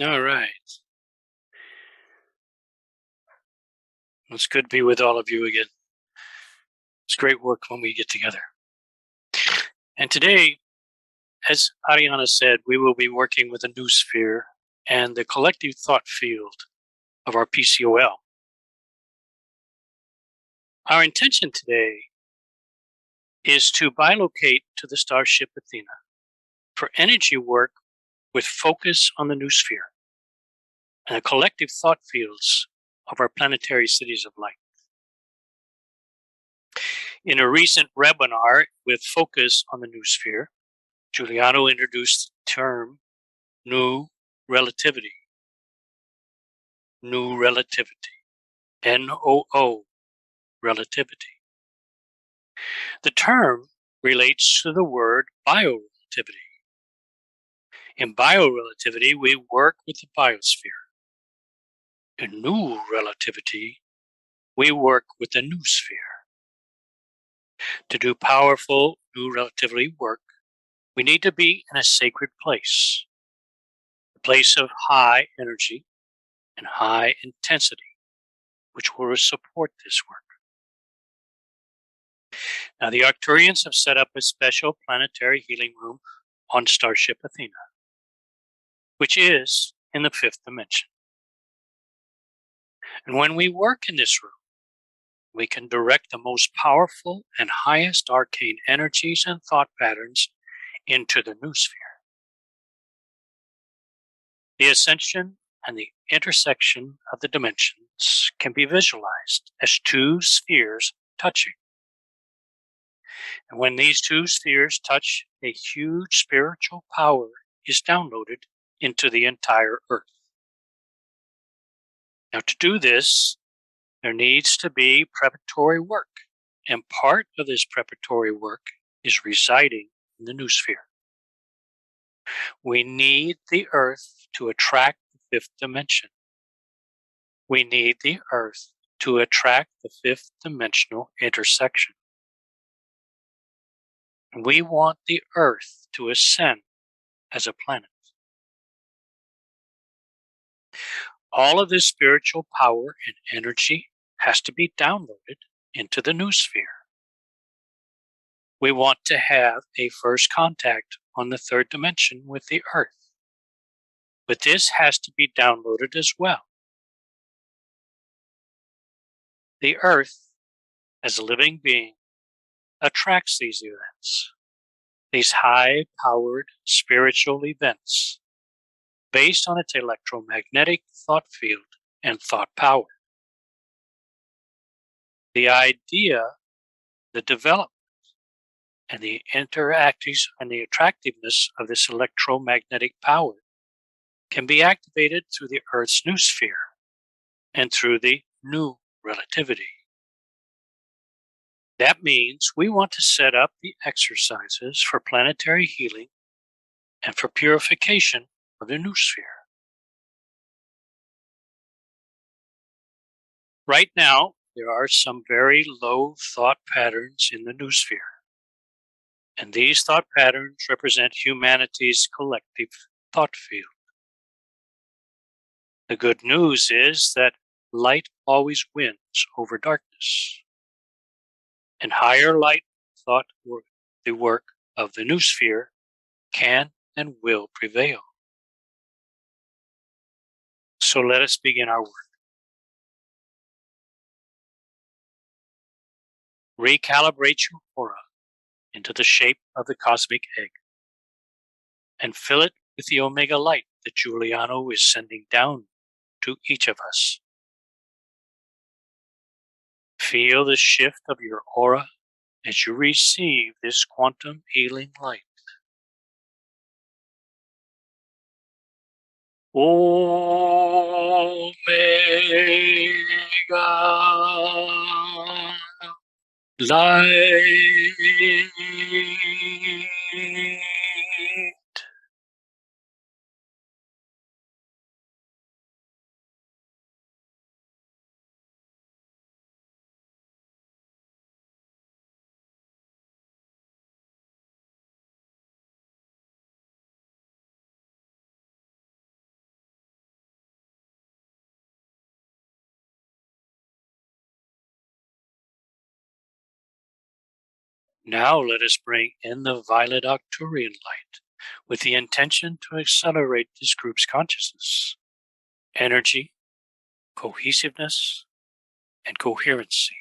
All right. It's good to be with all of you again. It's great work when we get together. And today, as Ariana said, we will be working with a Noosphere and the collective thought field of our PCOL. Our intention today is to bilocate to the Starship Athena for energy work with focus on the Noosphere and the collective thought fields of our planetary cities of light. In a recent webinar with focus on the Noosphere, Juliano introduced the term noo-relativity. Noo-relativity. N-O-O relativity. The term relates to the word bio-relativity. In bio-relativity, we work with the biosphere. In noo-relativity, we work with the noosphere. To do powerful noo-relativity work, we need to be in a sacred place, a place of high energy and high intensity, which will support this work. Now, the Arcturians have set up a special planetary healing room on Starship Athena, which is in the 5th dimension. And when we work in this room, we can direct the most powerful and highest arcane energies and thought patterns into the noosphere. The ascension and the intersection of the dimensions can be visualized as two spheres touching. And when these two spheres touch, a huge spiritual power is downloaded into the entire Earth. Now, to do this, there needs to be preparatory work, and part of this preparatory work is residing in the noosphere. We need the Earth to attract the 5th dimension. We need the Earth to attract the 5th dimensional intersection. We want the Earth to ascend as a planet. All of this spiritual power and energy has to be downloaded into the noosphere. We want to have a first contact on the 3rd dimension with the Earth, but this has to be downloaded as well. The Earth, as a living being, attracts these events, these high-powered spiritual events, based on its electromagnetic thought field and thought power. The idea, the development, and the interactives and the attractiveness of this electromagnetic power can be activated through the Earth's noosphere and through the noo-relativity. That means we want to set up the exercises for planetary healing and for purification of the noosphere. Right now, there are some very low thought patterns in the noosphere, and these thought patterns represent humanity's collective thought field. The good news is that light always wins over darkness, and higher light thought work, the work of the noosphere, can and will prevail. So let us begin our work. Recalibrate your aura into the shape of the cosmic egg and fill it with the omega light that Juliano is sending down to each of us. Feel the shift of your aura as you receive this quantum healing light. Omega light. Now let us bring in the violet Arcturian light with the intention to accelerate this group's consciousness, energy, cohesiveness, and coherency.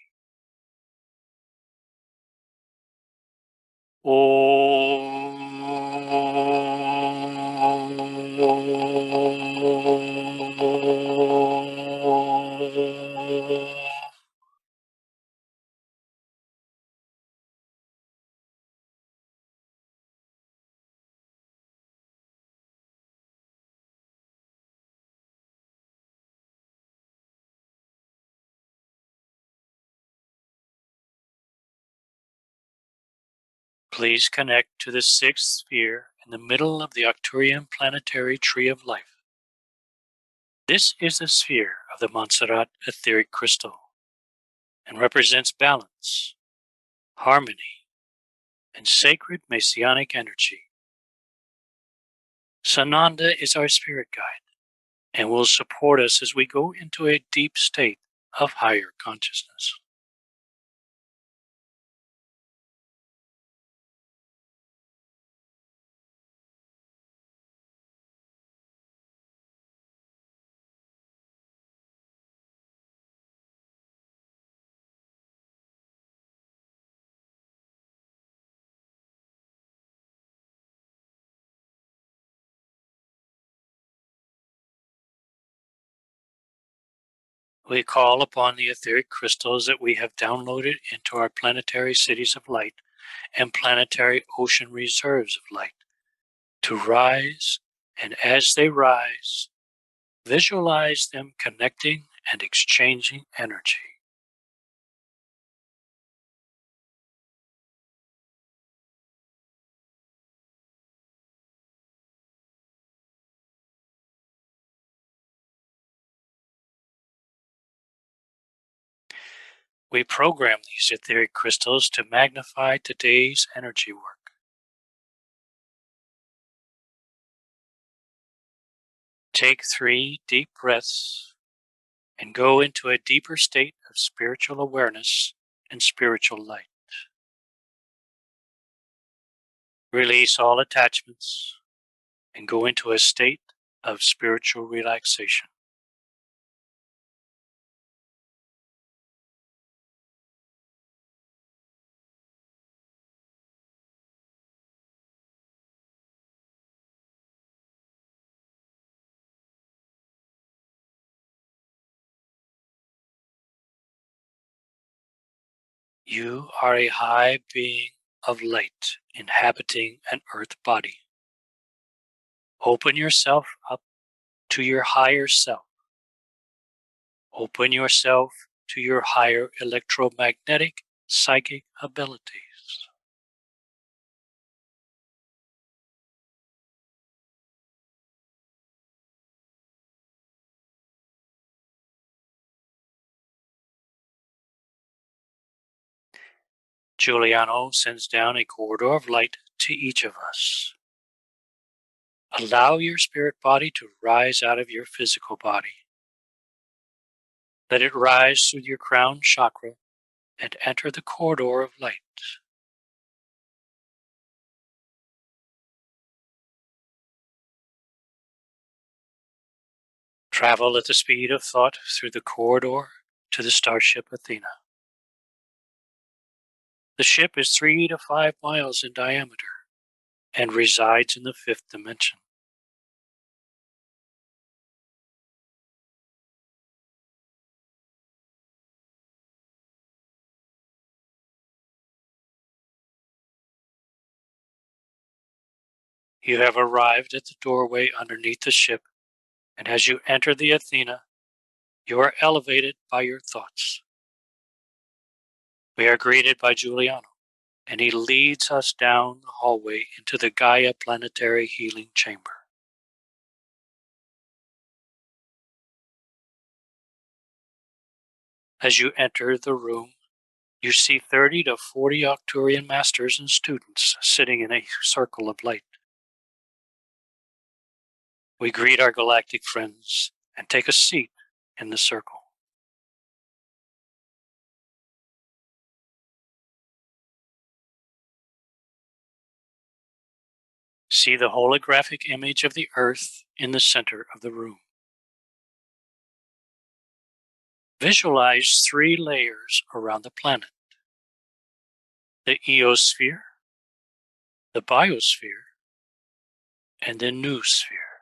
Please connect to the sixth sphere in the middle of the Arcturian planetary tree of life. This is the sphere of the Montserrat etheric crystal and represents balance, harmony, and sacred messianic energy. Sananda is our spirit guide and will support us as we go into a deep state of higher consciousness. We call upon the etheric crystals that we have downloaded into our planetary cities of light and planetary ocean reserves of light to rise, and as they rise, visualize them connecting and exchanging energy. We program these etheric crystals to magnify today's energy work. Take 3 deep breaths and go into a deeper state of spiritual awareness and spiritual light. Release all attachments and go into a state of spiritual relaxation. You are a high being of light inhabiting an earth body. Open yourself up to your higher self. Open yourself to your higher electromagnetic psychic abilities. Juliano sends down a corridor of light to each of us. Allow your spirit body to rise out of your physical body. Let it rise through your crown chakra and enter the corridor of light. Travel at the speed of thought through the corridor to the Starship Athena. The ship is 3 to 5 miles in diameter and resides in the 5th dimension. You have arrived at the doorway underneath the ship, and as you enter the Athena, you are elevated by your thoughts. We are greeted by Juliano, and he leads us down the hallway into the Gaia Planetary Healing Chamber. As you enter the room, you see 30 to 40 Arcturian masters and students sitting in a circle of light. We greet our galactic friends and take a seat in the circle. See the holographic image of the Earth in the center of the room. Visualize 3 layers around the planet: the eosphere, the biosphere, and the noosphere.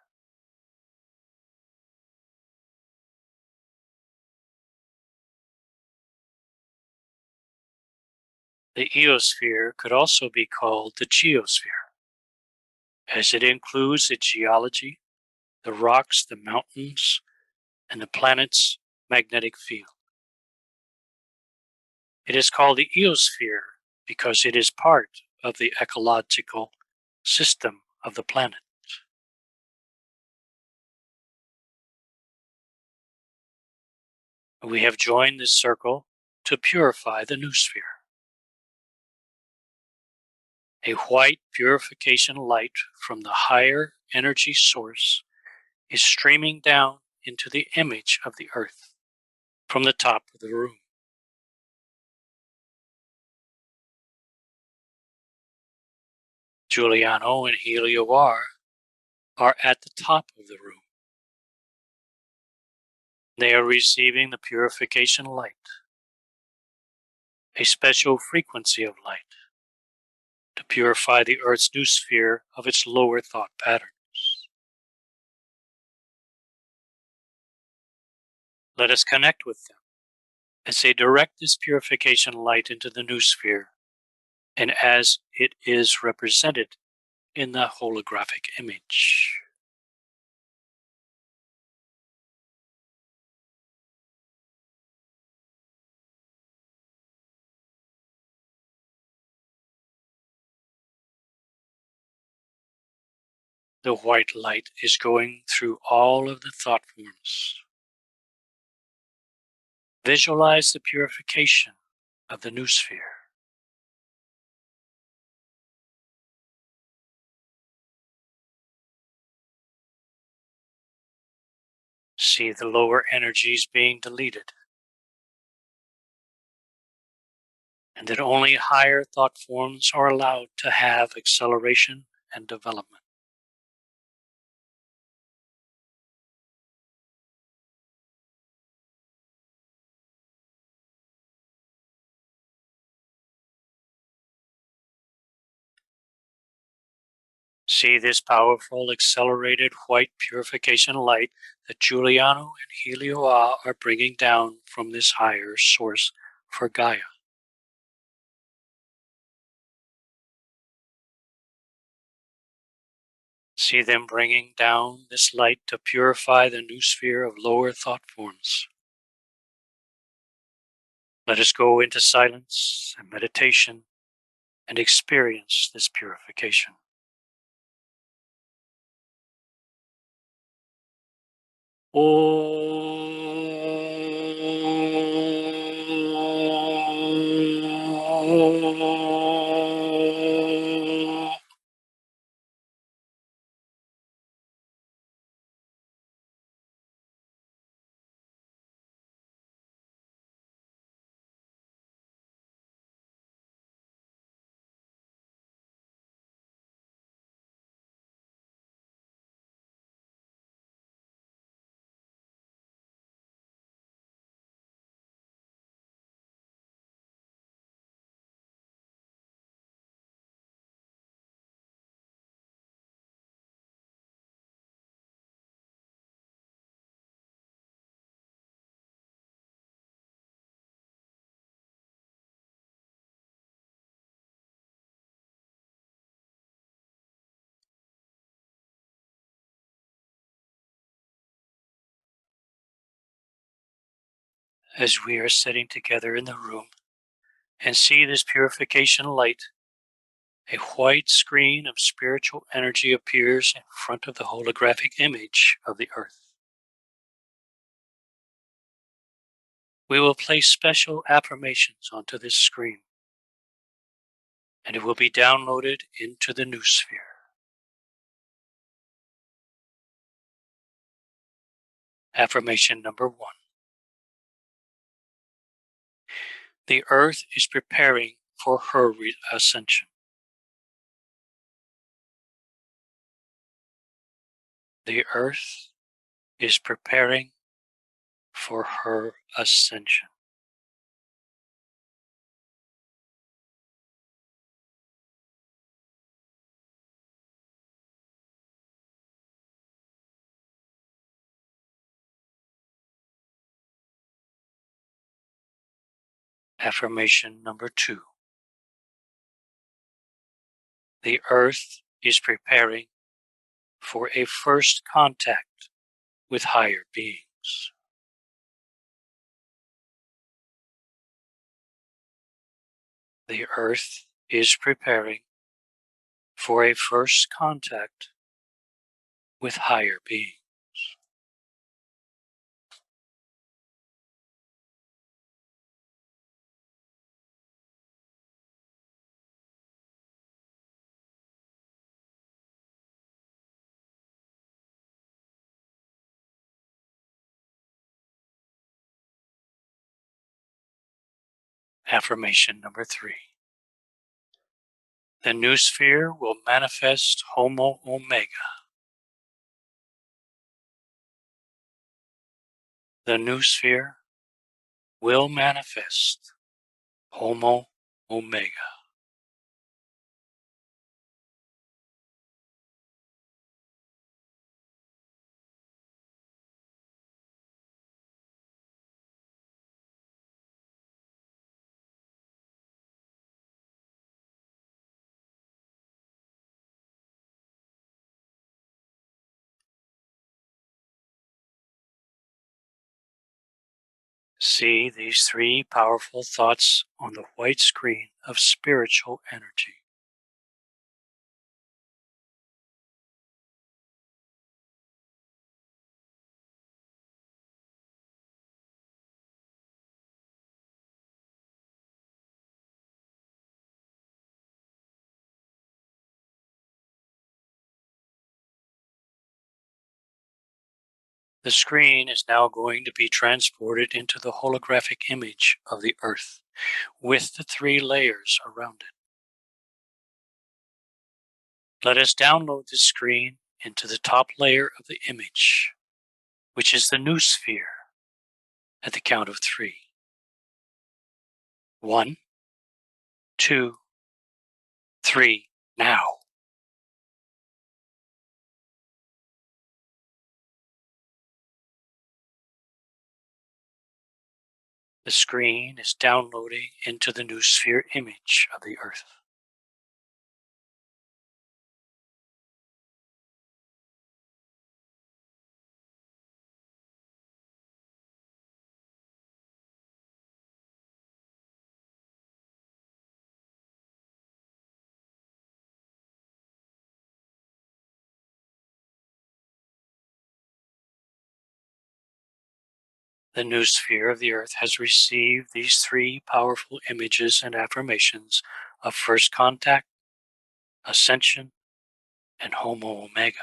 The eosphere could also be called the geosphere, as it includes the geology, the rocks, the mountains, and the planet's magnetic field. It is called the eosphere because it is part of the ecological system of the planet. We have joined this circle to purify the noosphere. A white purification light from the higher energy source is streaming down into the image of the Earth from the top of the room. Juliano and Helio are at the top of the room. They are receiving the purification light, a special frequency of light, to purify the Earth's noosphere of its lower thought patterns. Let us connect with them as they direct this purification light into the noosphere and as it is represented in the holographic image. The white light is going through all of the thought forms. Visualize the purification of the noosphere. See the lower energies being deleted, and that only higher thought forms are allowed to have acceleration and development. See this powerful accelerated white purification light that Juliano and Helio are bringing down from this higher source for Gaia. See them bringing down this light to purify the noosphere of lower thought forms. Let us go into silence and meditation and experience this purification. As we are sitting together in the room and see this purification light, a white screen of spiritual energy appears in front of the holographic image of the Earth. We will place special affirmations onto this screen, and it will be downloaded into the Noosphere. Affirmation number 1. The Earth is preparing for her ascension. The Earth is preparing for her ascension. Affirmation number 2. The Earth is preparing for a first contact with higher beings. The Earth is preparing for a first contact with higher beings. Affirmation number 3. The Noosphere will manifest Homo Omega. The Noosphere will manifest Homo Omega. See these 3 powerful thoughts on the white screen of spiritual energy. The screen is now going to be transported into the holographic image of the Earth with the 3 layers around it. Let us download this screen into the top layer of the image, which is the Noosphere, at the count of 3. 1, 2, 3, now. The screen is downloading into the Noosphere image of the Earth. The Noosphere of the Earth has received these 3 powerful images and affirmations of first contact, ascension, and Homo Omega.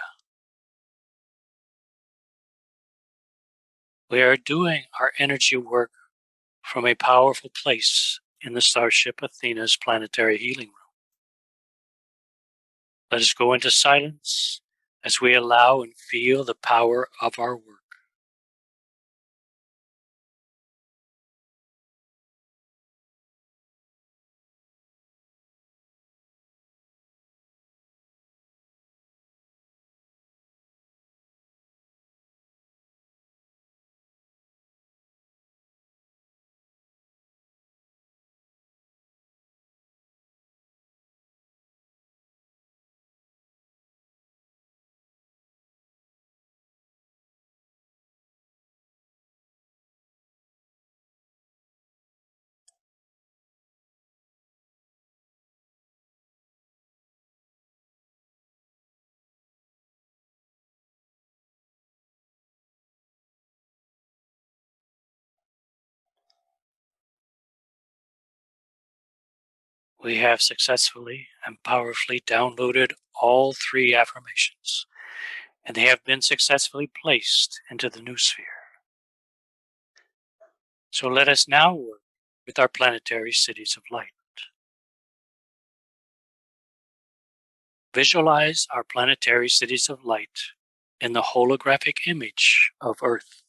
We are doing our energy work from a powerful place in the Starship Athena's planetary healing room. Let us go into silence as we allow and feel the power of our work. We have successfully and powerfully downloaded all 3 affirmations, and they have been successfully placed into the Noosphere. So let us now work with our planetary cities of light. Visualize our planetary cities of light in the holographic image of Earth.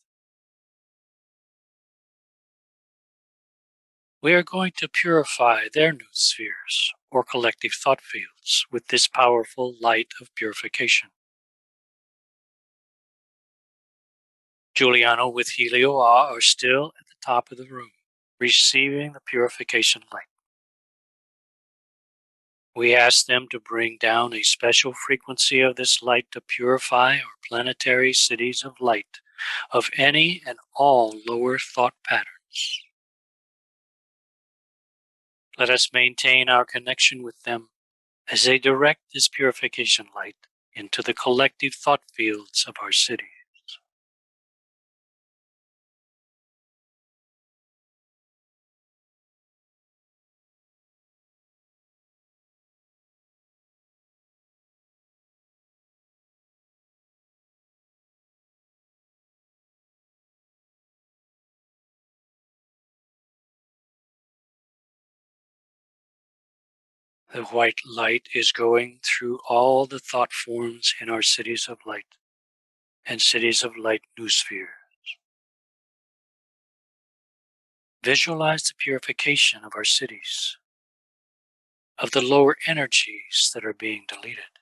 We are going to purify their noospheres, or collective thought fields, with this powerful light of purification. Juliano with Helio are still at the top of the room, receiving the purification light. We ask them to bring down a special frequency of this light to purify our planetary cities of light of any and all lower thought patterns. Let us maintain our connection with them as they direct this purification light into the collective thought fields of our cities. The white light is going through all the thought forms in our cities of light and cities of light noosphere. Visualize the purification of our cities, of the lower energies that are being deleted.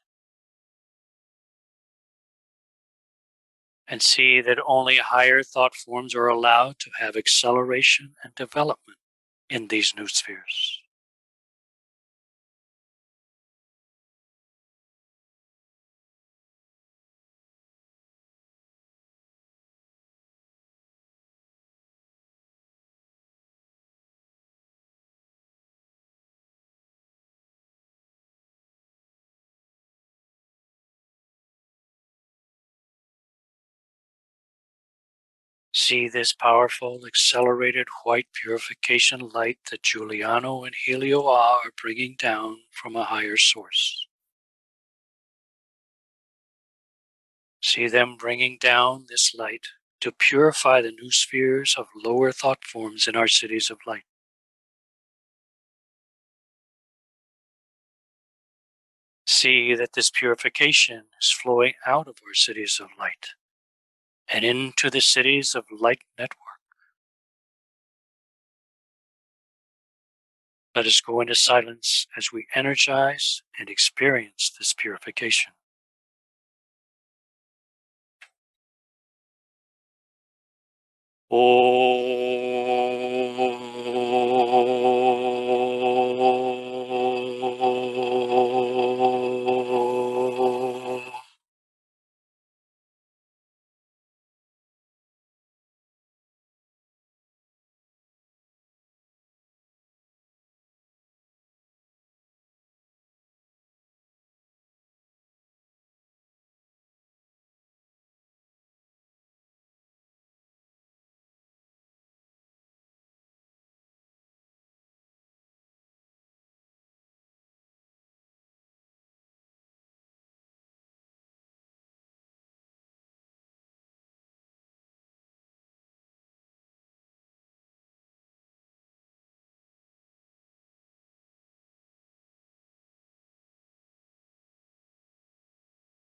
And see that only higher thought forms are allowed to have acceleration and development in these new spheres. See this powerful, accelerated white purification light that Juliano and Helio are bringing down from a higher source. See them bringing down this light to purify the new spheres of lower thought forms in our cities of light. See that this purification is flowing out of our cities of light and into the cities of light network. Let us go into silence as we energize and experience this purification.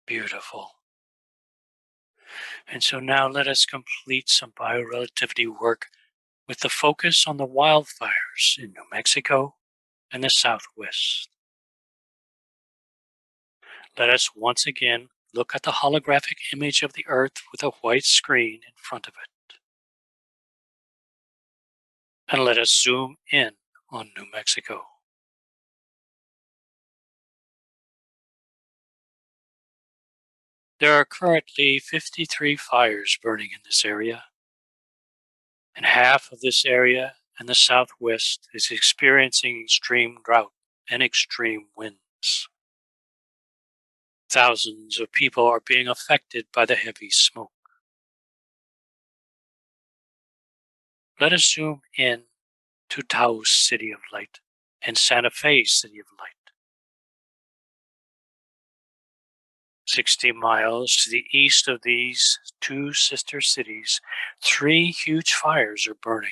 Beautiful. And so now let us complete some bio-relativity work with the focus on the wildfires in New Mexico and the Southwest. Let us once again look at the holographic image of the Earth with a white screen in front of it. And let us zoom in on New Mexico. There are currently 53 fires burning in this area, and half of this area in the Southwest is experiencing extreme drought and extreme winds. Thousands of people are being affected by the heavy smoke. Let us zoom in to Taos City of Light and Santa Fe City of Light. 60 miles to the east of these two sister cities, 3 huge fires are burning.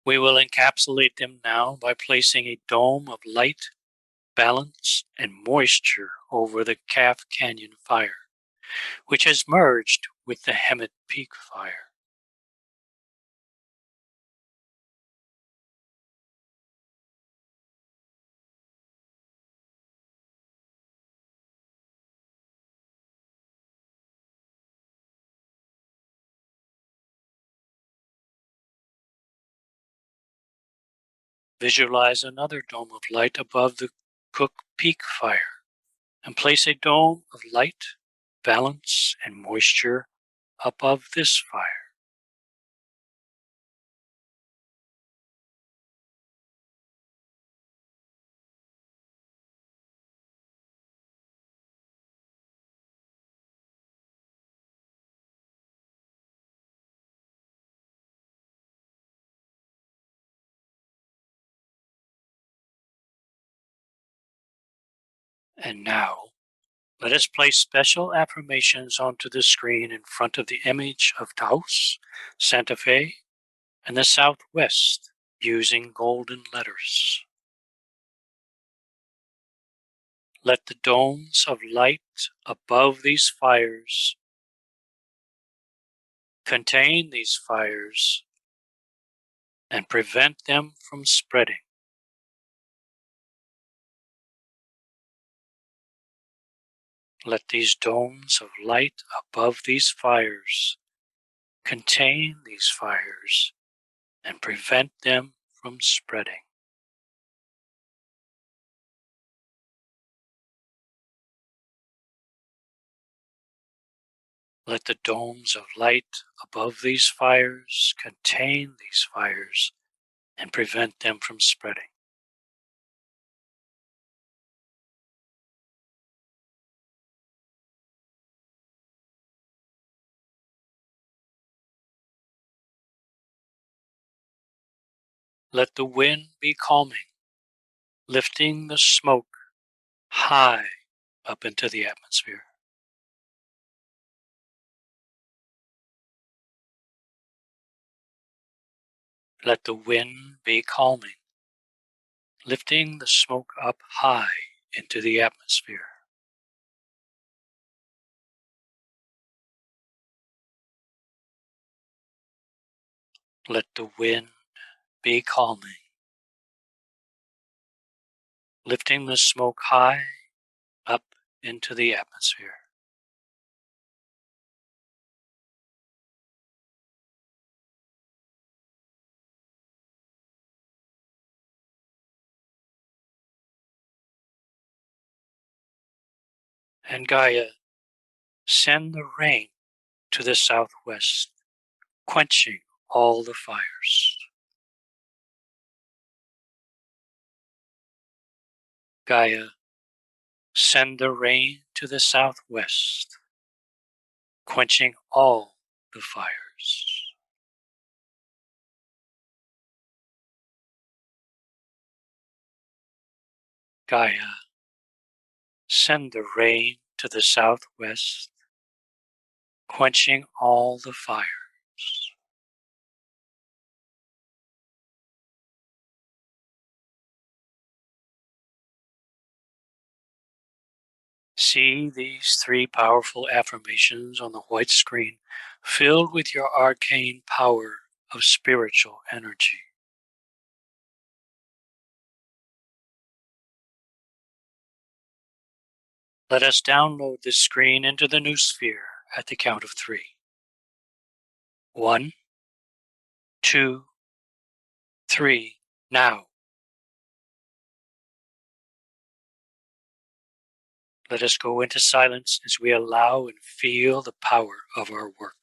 We will encapsulate them now by placing a dome of light balance, and moisture over the Calf Canyon fire, which has merged with the Hemet Peak fire. Visualize another dome of light above the Cook Peak fire, and place a dome of light, balance, and moisture above this fire. And now, let us place special affirmations onto the screen in front of the image of Taos, Santa Fe, and the Southwest using golden letters. Let the domes of light above these fires contain these fires and prevent them from spreading. Let these domes of light above these fires contain these fires and prevent them from spreading. Let the domes of light above these fires contain these fires and prevent them from spreading. Let the wind be calming, lifting the smoke high up into the atmosphere. Let the wind be calming, lifting the smoke up high into the atmosphere. Let the wind be calming, lifting the smoke high up into the atmosphere. And Gaia, send the rain to the southwest, quenching all the fires. Gaia, send the rain to the southwest, quenching all the fires. Gaia, send the rain to the southwest, quenching all the fires. See these three powerful affirmations on the white screen, filled with your arcane power of spiritual energy. Let us download this screen into the Noosphere at the count of 3. 1, 2, 3, now. Let us go into silence as we allow and feel the power of our work.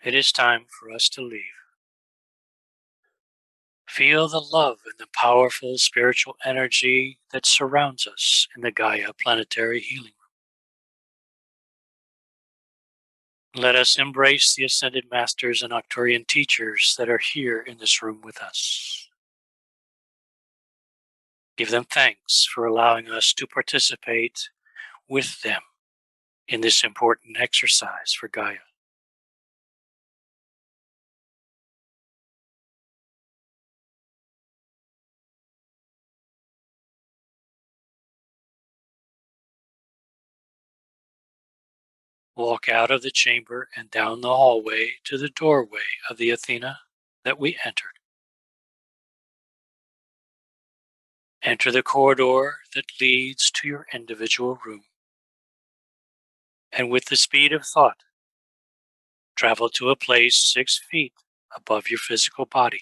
It is time for us to leave. Feel the love and the powerful spiritual energy that surrounds us in the Gaia Planetary Healing Room. Let us embrace the Ascended Masters and Arcturian teachers that are here in this room with us. Give them thanks for allowing us to participate with them in this important exercise for Gaia. Walk out of the chamber and down the hallway to the doorway of the Athena that we entered. Enter the corridor that leads to your individual room. And with the speed of thought, travel to a place 6 feet above your physical body.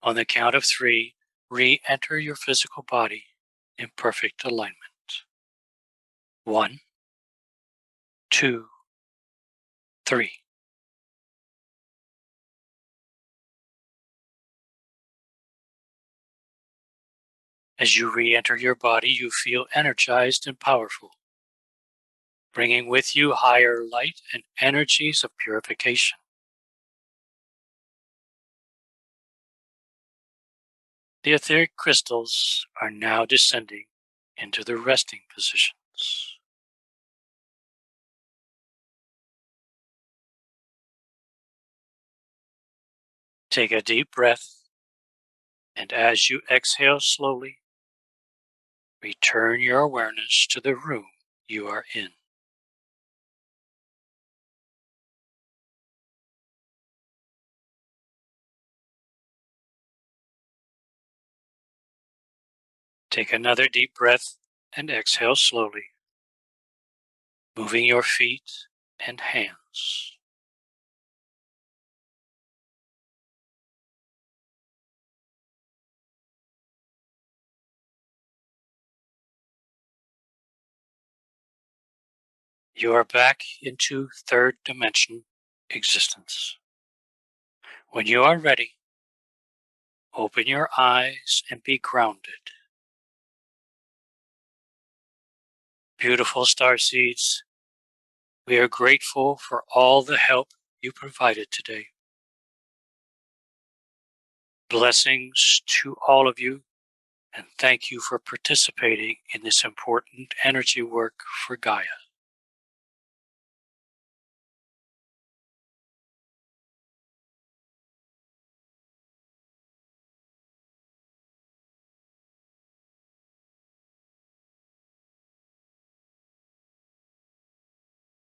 On the count of 3, re-enter your physical body in perfect alignment. 1, 2, 3. As you re-enter your body, you feel energized and powerful, bringing with you higher light and energies of purification. The etheric crystals are now descending into the resting positions. Take a deep breath, and as you exhale slowly, return your awareness to the room you are in. Take another deep breath and exhale slowly, moving your feet and hands. You are back into third dimension existence. When you are ready, open your eyes and be grounded. Beautiful starseeds, we are grateful for all the help you provided today. Blessings to all of you, and thank you for participating in this important energy work for Gaia.